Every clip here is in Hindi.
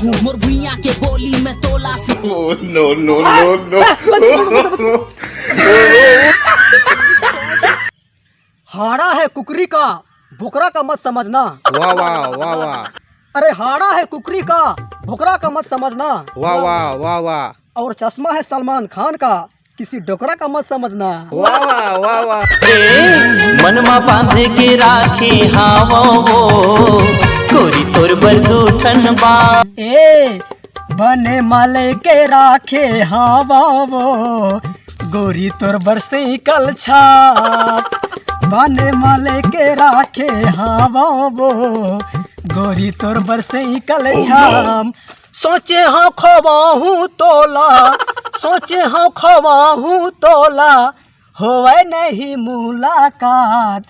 हूँ, मोर भुइया के बोली में तोला से। No no no no. हाड़ा है कुकरी का, भुकरा का मत समझना। वाह वाह वाह वाह। अरे हाड़ा है कुकरी का, भुकरा का मत समझना। वाह वाह वाह वाह। और चश्मा है सलमान खान का, किसी डोकरा का मत समझना। वाह वाह वाह वाह। मनमा बांध के राखे हावा वो, गोरी तोर बरगूठन बा। ए बने माले के राखे हावा वो, गोरी तोर बरसे कल छाप। बने माले के राखे हावा वो, गोरी तोर बरसे कल छाप। सोचे हाँ खवाहूँ तोला, सोचे हाँ खवाहूँ तोला, होवे नहीं मुलाकात,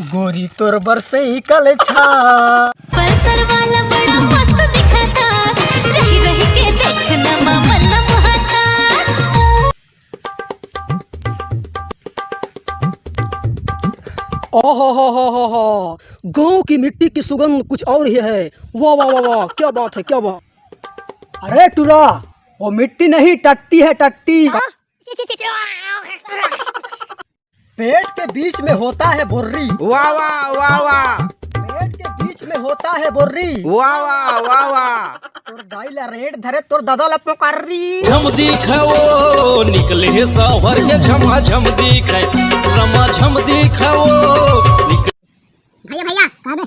गोरी तोर बरसे कल छाप। पल्सर वाला बड़ा मस्त दिखता, रही रही के देखना मामा लम्हाता। ओहो हो, गाँव की मिट्टी की सुगंध कुछ और ही है। वाह वाह वाह वाह, क्या बात है, क्या बात। अरे टुरा, वो मिट्टी नहीं टट्टी है, टट्टी। पेट के बीच में होता है बोर्री। वाह वाह वाह वाह। पेट के बीच में होता है बोर्री। वाह वाह वाह वाह। तोर दाइला रेड धरे तोर दादा ला पुकाररी। झम दिखे वो निकले है सावर के झमा झम दिखे, रमा झम दिखे वो। भैया कहाँ बे?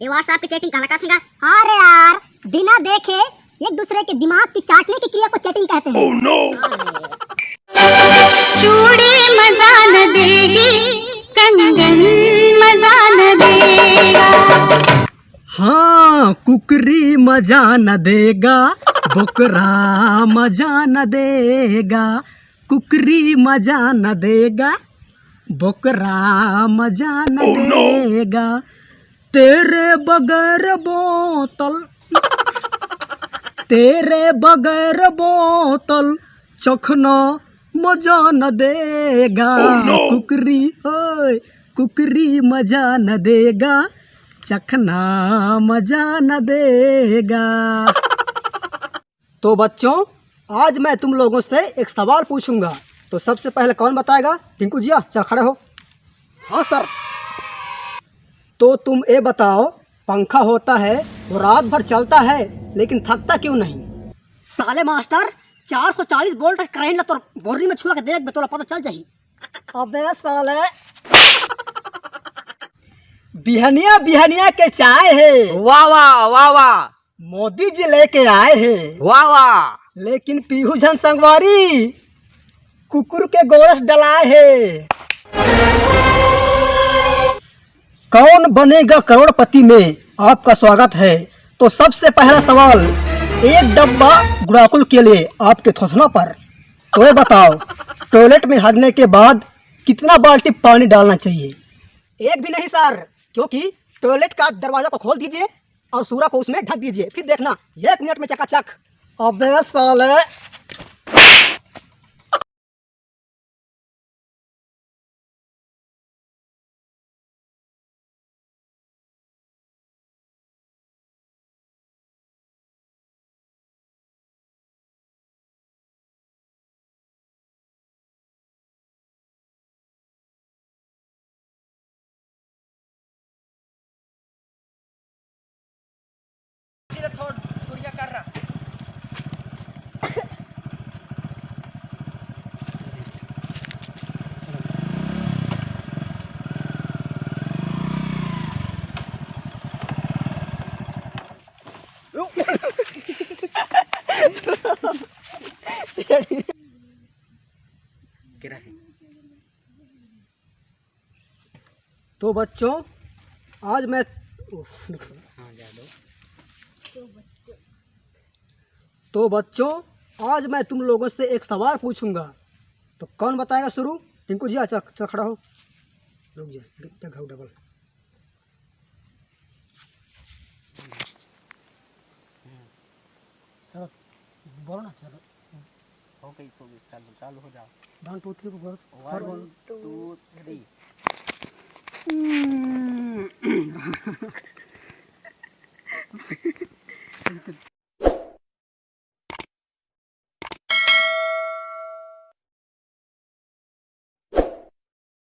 ये व्हाट्सएप पे चैटिंग कहाँ लगा? अरे यार, बिना देखे एक दूसरे के दिमाग की चाटने की क्रिया को चैटिंग कहते हैं। Oh no! चूड़ी मजा न देगी, कंगन मजा न देगा। हाँ, कुकरी मजा न देगा, बोकरा मजा न देगा। कुकरी मजा न देगा, बोकरा मजा न देगा। तेरे बगैर बोतल, तेरे बगैर बोतल चखना मजा न देगा। कुकरी ओए, कुकरी मजा न देगा, चखना मजा न देगा। तो बच्चों, आज मैं तुम लोगों से एक सवाल पूछूंगा, तो सबसे पहले कौन बताएगा? टिंकू जिया, चल खड़े हो। हाँ सर। तो तुम ये बताओ, पंखा होता है वो रात भर चलता है लेकिन थकता क्यों नहीं? साले मास्टर, 440 वोल्ट करंट ना तो बोरी में छुआ के देख बे, तोला पता चल जाही। अबे साले, बिहनिया बिहनिया के चाय है। वाह वाह वाह वाह। मोदी जी लेके आए हैं। वाह वाह। लेकिन पीहू झन संगवारी कुकुर के गोरस डलाए है। कौन बनेगा करोड़पति में आपका स्वागत है। तो सबसे पहला सवाल, एक डब्बा गुड़ाकुल के लिए आपके थोसना पर। तो ये बताओ, टॉयलेट में हगने के बाद कितना बाल्टी पानी डालना चाहिए? एक भी नहीं सर, क्योंकि टॉयलेट का दरवाजा को खोल दीजिए और सूरा को उसमें ढक दीजिए, फिर देखना 1 मिनट में चकाचक। अबे साले, तो बच्चों, आज मैं तो बच्चों आज मैं तुम लोगों से एक सवाल पूछूंगा, तो कौन बताएगा शुरू? टिंकू जी, चल चल खड़ा हो। रुक जा, घाव डबल। चलो बोलो ना। चलो हो गई, तो चालू हो जाओ। 1 2 3 1 2 3।